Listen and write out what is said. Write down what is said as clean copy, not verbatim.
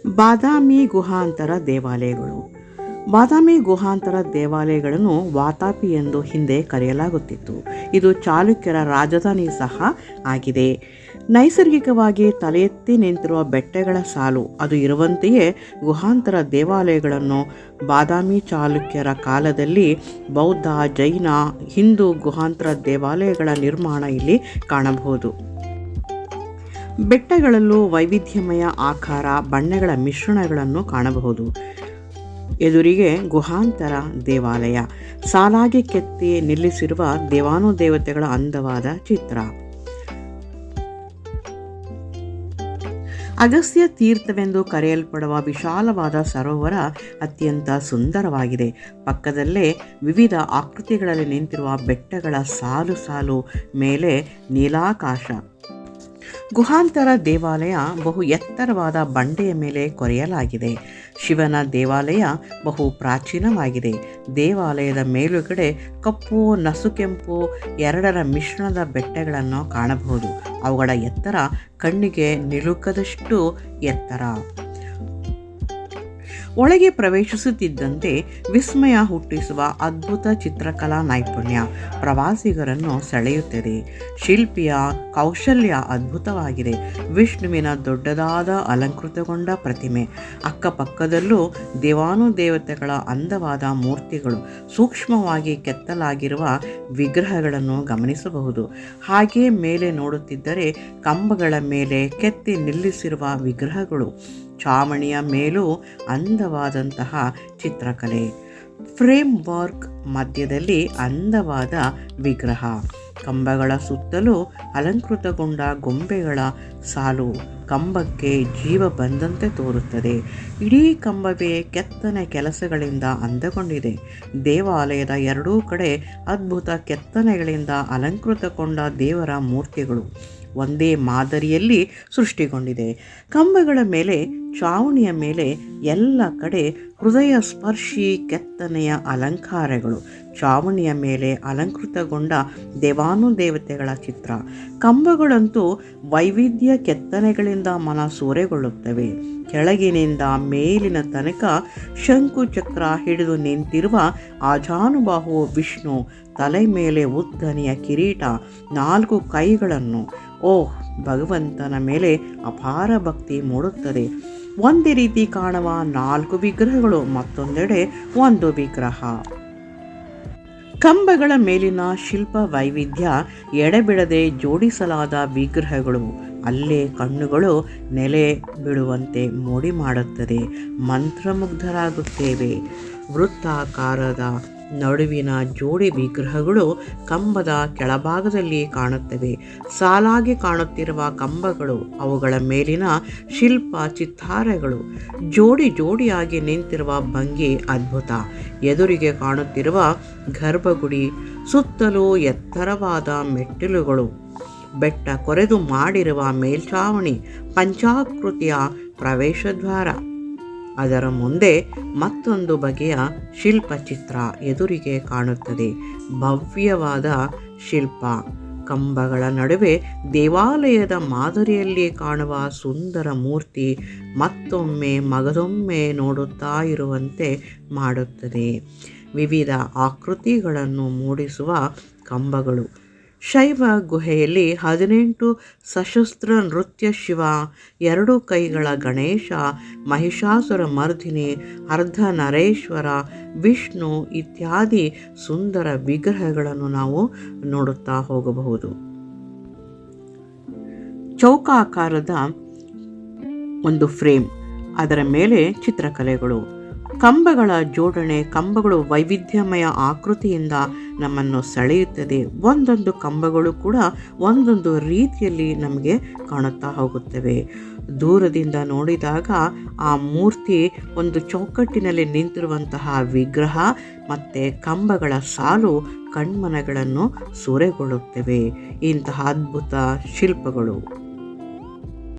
ಬಾದಾಮಿ ಗುಹಾಂತರ ದೇವಾಲಯಗಳು. ಬಾದಾಮಿ ಗುಹಾಂತರ ದೇವಾಲಯಗಳನ್ನು ವಾತಾಪಿ ಎಂದು ಹಿಂದೆ ಕರೆಯಲಾಗುತ್ತಿತ್ತು. ಇದು ಚಾಲುಕ್ಯರ ರಾಜಧಾನಿ ಸಹ ಆಗಿದೆ. ನೈಸರ್ಗಿಕವಾಗಿ ತಲೆ ಎತ್ತಿ ನಿಂತಿರುವ ಬೆಟ್ಟಗಳ ಸಾಲು ಅದು ಇರುವಂತೆಯೇ ಗುಹಾಂತರ ದೇವಾಲಯಗಳನ್ನು ಬಾದಾಮಿ ಚಾಲುಕ್ಯರ ಕಾಲದಲ್ಲಿ ಬೌದ್ಧ, ಜೈನ, ಹಿಂದೂ ಗುಹಾಂತರ ದೇವಾಲಯಗಳ ನಿರ್ಮಾಣ ಇಲ್ಲಿ ಕಾಣಬಹುದು. ಬೆಟ್ಟಗಳಲ್ಲೂ ವೈವಿಧ್ಯಮಯ ಆಕಾರ, ಬಣ್ಣಗಳ ಮಿಶ್ರಣಗಳನ್ನು ಕಾಣಬಹುದು. ಎದುರಿಗೆ ಗುಹಾಂತರ ದೇವಾಲಯ, ಸಾಲಾಗಿ ಕೆತ್ತಿ ನಿಲ್ಲಿಸಿರುವ ದೇವಾನುದೇವತೆಗಳ ಅಂದವಾದ ಚಿತ್ರ. ಅಗಸ್ತ್ಯ ತೀರ್ಥವೆಂದು ಕರೆಯಲ್ಪಡುವ ವಿಶಾಲವಾದ ಸರೋವರ ಅತ್ಯಂತ ಸುಂದರವಾಗಿದೆ. ಪಕ್ಕದಲ್ಲೇ ವಿವಿಧ ಆಕೃತಿಗಳಲ್ಲಿ ನಿಂತಿರುವ ಬೆಟ್ಟಗಳ ಸಾಲು ಸಾಲು, ಮೇಲೆ ನೀಲಾಕಾಶ. ಗುಹಾಂತರ ದೇವಾಲಯ ಬಹು ಎತ್ತರವಾದ ಬಂಡೆಯ ಮೇಲೆ ಕೊರೆಯಲಾಗಿದೆ. ಶಿವನ ದೇವಾಲಯ ಬಹು ಪ್ರಾಚೀನವಾಗಿದೆ. ದೇವಾಲಯದ ಮೇಲುಗಡೆ ಕಪ್ಪು, ನಸುಕೆಂಪು ಎರಡರ ಮಿಶ್ರಣದ ಬೆಟ್ಟಗಳನ್ನು ಕಾಣಬಹುದು. ಅವುಗಳ ಎತ್ತರ ಕಣ್ಣಿಗೆ ನಿಲುಕದಷ್ಟು ಎತ್ತರ. ಒಳಗೆ ಪ್ರವೇಶಿಸುತ್ತಿದ್ದಂತೆ ವಿಸ್ಮಯ ಹುಟ್ಟಿಸುವ ಅದ್ಭುತ ಚಿತ್ರಕಲಾ ನೈಪುಣ್ಯ ಪ್ರವಾಸಿಗರನ್ನು ಸೆಳೆಯುತ್ತದೆ. ಶಿಲ್ಪಿಯ ಕೌಶಲ್ಯ ಅದ್ಭುತವಾಗಿದೆ. ವಿಷ್ಣುವಿನ ದೊಡ್ಡದಾದ ಅಲಂಕೃತಗೊಂಡ ಪ್ರತಿಮೆ, ಅಕ್ಕಪಕ್ಕದಲ್ಲೂ ದೇವಾನುದೇವತೆಗಳ ಅಂದವಾದ ಮೂರ್ತಿಗಳು, ಸೂಕ್ಷ್ಮವಾಗಿ ಕೆತ್ತಲಾಗಿರುವ ವಿಗ್ರಹಗಳನ್ನು ಗಮನಿಸಬಹುದು. ಹಾಗೆ ಮೇಲೆ ನೋಡುತ್ತಿದ್ದರೆ ಕಂಬಗಳ ಮೇಲೆ ಕೆತ್ತಿ ನಿಲ್ಲಿಸಿರುವ ವಿಗ್ರಹಗಳು, ಚಾವಣಿಯ ಮೇಲೂ ಅಂದವಾದಂತಹ ಚಿತ್ರಕಲೆ, ಫ್ರೇಮ್ ವರ್ಕ್, ಮಧ್ಯದಲ್ಲಿ ಅಂದವಾದ ವಿಗ್ರಹ, ಕಂಬಗಳ ಸುತ್ತಲೂ ಅಲಂಕೃತಗೊಂಡ ಗೊಂಬೆಗಳ ಸಾಲು ಕಂಬಕ್ಕೆ ಜೀವ ಬಂದಂತೆ ತೋರುತ್ತದೆ. ಇಡೀ ಕಂಬವೇ ಕೆತ್ತನೆ ಕೆಲಸಗಳಿಂದ ಅಂದಗೊಂಡಿದೆ. ದೇವಾಲಯದ ಎರಡೂ ಕಡೆ ಅದ್ಭುತ ಕೆತ್ತನೆಗಳಿಂದ ಅಲಂಕೃತಗೊಂಡ ದೇವರ ಮೂರ್ತಿಗಳು ಒಂದೇ ಮಾದರಿಯಲ್ಲಿ ಸೃಷ್ಟಿಗೊಂಡಿದೆ. ಕಂಬಗಳ ಮೇಲೆ, ಚಾವಣಿಯ ಮೇಲೆ ಎಲ್ಲ ಕಡೆ ಹೃದಯ ಸ್ಪರ್ಶಿ ಕೆತ್ತನೆಯ ಅಲಂಕಾರಗಳು. ಚಾವಣಿಯ ಮೇಲೆ ಅಲಂಕೃತಗೊಂಡ ದೇವಾನುದೇವತೆಗಳ ಚಿತ್ರ. ಕಂಬಗಳಂತೂ ವೈವಿಧ್ಯ ಕೆತ್ತನೆಗಳಿಂದ ಮನ ಸೂರೆಗೊಳ್ಳುತ್ತವೆ. ಕೆಳಗಿನಿಂದ ಮೇಲಿನ ತನಕ ಶಂಕು ಚಕ್ರ ಹಿಡಿದು ನಿಂತಿರುವ ಆಜಾನುಬಾಹು ವಿಷ್ಣು, ತಲೆ ಮೇಲೆ ಉದ್ದನೆಯ ಕಿರೀಟ, 4 ಕೈಗಳನ್ನು. ಓಹ್, ಭಗವಂತನ ಮೇಲೆ ಅಪಾರ ಭಕ್ತಿ ಮೂಡುತ್ತದೆ. ಒಂದೇ ರೀತಿ ಕಾಣುವ 4 ವಿಗ್ರಹಗಳು, ಮತ್ತೊಂದೆಡೆ 1 ವಿಗ್ರಹ. ಕಂಬಗಳ ಮೇಲಿನ ಶಿಲ್ಪ ವೈವಿಧ್ಯ, ಎಡೆಬಿಡದೆ ಜೋಡಿಸಲಾದ ವಿಗ್ರಹಗಳು ಅಲ್ಲೇ ಕಣ್ಣುಗಳು ನೆಲೆ ಬಿಡುವಂತೆ ಮೋಡಿ ಮಾಡುತ್ತದೆ. ಮಂತ್ರಮುಗ್ಧರಾಗುತ್ತೇವೆ. ವೃತ್ತಾಕಾರದ ನಡುವಿನ ಜೋಡಿ ವಿಗ್ರಹಗಳು ಕಂಬದ ಕೆಳಭಾಗದಲ್ಲಿ ಕಾಣುತ್ತವೆ. ಸಾಲಾಗಿ ಕಾಣುತ್ತಿರುವ ಕಂಬಗಳು, ಅವುಗಳ ಮೇಲಿನ ಶಿಲ್ಪ ಚಿತ್ತಾರಗಳು, ಜೋಡಿ ಜೋಡಿಯಾಗಿ ನಿಂತಿರುವ ಭಂಗಿ ಅದ್ಭುತ. ಎದುರಿಗೆ ಕಾಣುತ್ತಿರುವ ಗರ್ಭಗುಡಿ, ಸುತ್ತಲೂ ಎತ್ತರವಾದ ಮೆಟ್ಟಿಲುಗಳು, ಬೆಟ್ಟ ಕೊರೆದು ಮಾಡಿರುವ ಮೇಲ್ಛಾವಣಿ, ಪಂಚಾಕೃತಿಯ ಪ್ರವೇಶದ್ವಾರ. ಅದರ ಮುಂದೆ ಮತ್ತೊಂದು ಬಗೆಯ ಶಿಲ್ಪಚಿತ್ರ ಎದುರಿಗೆ ಕಾಣುತ್ತದೆ. ಭವ್ಯವಾದ ಶಿಲ್ಪ, ಕಂಬಗಳ ನಡುವೆ ದೇವಾಲಯದ ಮಾದರಿಯಲ್ಲಿ ಕಾಣುವ ಸುಂದರ ಮೂರ್ತಿ ಮತ್ತೊಮ್ಮೆ ಮಗದೊಮ್ಮೆ ನೋಡುತ್ತಾ ಇರುವಂತೆ ಮಾಡುತ್ತದೆ. ವಿವಿಧ ಆಕೃತಿಗಳನ್ನು ಮೂಡಿಸುವ ಕಂಬಗಳು. ಶೈವ ಗುಹೆಯಲ್ಲಿ 18 ಸಶಸ್ತ್ರ ನೃತ್ಯ ಶಿವ, 2 ಕೈಗಳ ಗಣೇಶ, ಮಹಿಷಾಸುರ ಮರ್ದಿನಿ, ಅರ್ಧ ನರೇಶ್ವರ, ವಿಷ್ಣು ಇತ್ಯಾದಿ ಸುಂದರ ವಿಗ್ರಹಗಳನ್ನು ನಾವು ನೋಡುತ್ತಾ ಹೋಗಬಹುದು. ಚೌಕಾಕಾರದ ಒಂದು ಫ್ರೇಮ್, ಅದರ ಮೇಲೆ ಚಿತ್ರಕಲೆಗಳು, ಕಂಬಗಳ ಜೋಡಣೆ. ಕಂಬಗಳು ವೈವಿಧ್ಯಮಯ ಆಕೃತಿಯಿಂದ ನಮ್ಮನ್ನು ಸೆಳೆಯುತ್ತದೆ. ಒಂದೊಂದು ಕಂಬಗಳು ಕೂಡ ಒಂದೊಂದು ರೀತಿಯಲ್ಲಿ ನಮಗೆ ಕಾಣುತ್ತಾ ಹೋಗುತ್ತವೆ. ದೂರದಿಂದ ನೋಡಿದಾಗ ಆ ಮೂರ್ತಿ ಒಂದು ಚೌಕಟ್ಟಿನಲ್ಲಿ ನಿಂತಿರುವಂತಹ ವಿಗ್ರಹ ಮತ್ತು ಕಂಬಗಳ ಸಾಲು ಕಣ್ಮನಗಳನ್ನು ಸೂರೆಗೊಳ್ಳುತ್ತವೆ. ಇಂತಹ ಅದ್ಭುತ ಶಿಲ್ಪಗಳು.